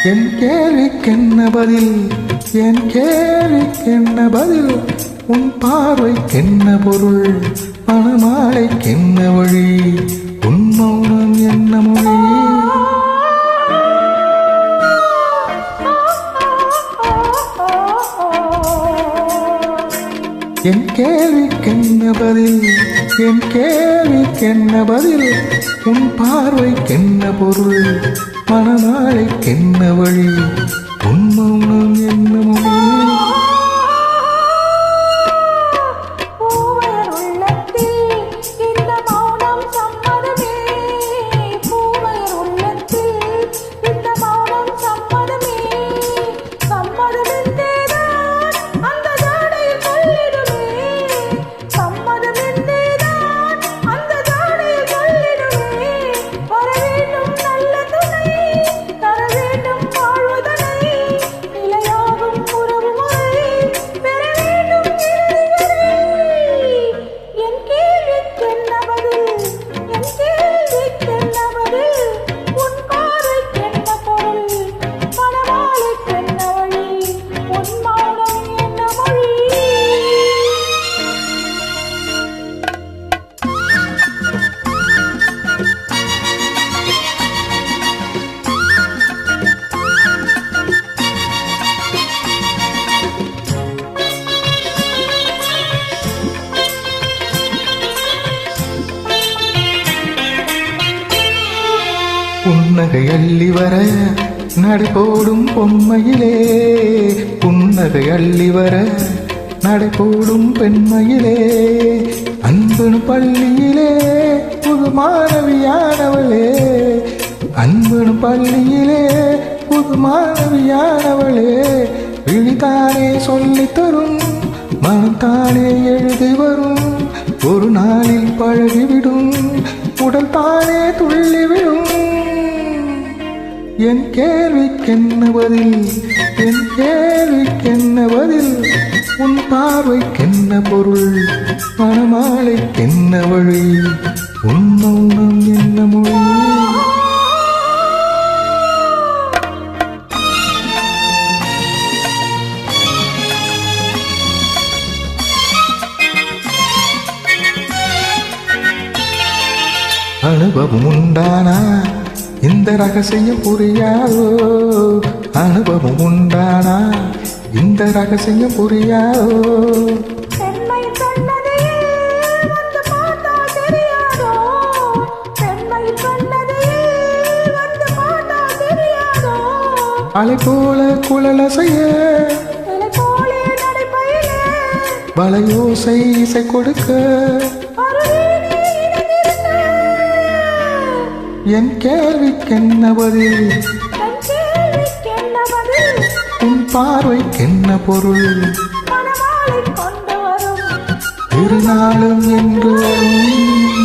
என் கேள்விக்கென்ன பதில், என் கேள்விக்கென்ன பதில், உன் பார்வைக்கென்ன பொருள், மணமாலைக்கென்ன வழி, உன் மௌனம் என்ன மொழி? என் கேள்விக்கென்ன பதில், என் கேள்விக்கென்ன பதில், உன் பார்வைக்கென்ன பொருள், மணமாலைக்கென்ன வழி, உன் மௌனம் என்ன மொழி? புன்னகை அள்ளி வர நடைபோடும் பொம்மையிலே, புன்னகை அள்ளி வர நடைபோடும் பெண்மையிலே, அன்பும் பள்ளியிலே புது மாணவியானவளே, அன்பும் பள்ளியிலே புது மாணவியானவளே, விழித்தானே சொல்லித் தரும், மனத்தானே எழுதி வரும், ஒரு நாளில் பழகிவிடும், உடல் தானே துள்ளிவிடும். என் கேள்விக்கென்ன பதில், என் கேள்விக்கென்ன பதில், உன் பார்வைக்கென்ன பொருள், மணமாலைக்கென்ன வழி, உன் மௌனம் என்ன மொழி? அனுபவம் உண்டானா இந்த ரகசியம் புரியாதோ, அனுபவம் உண்டானா இந்த ரகசியம் புரியாதோ? அலை போல குழலசைய வளையோசை இசை கொடுக்க, என் கேள்விக்கென்ன பதில், உன் பார்வைக்கென்ன பொருள், திருநாளும் என்று வரும்.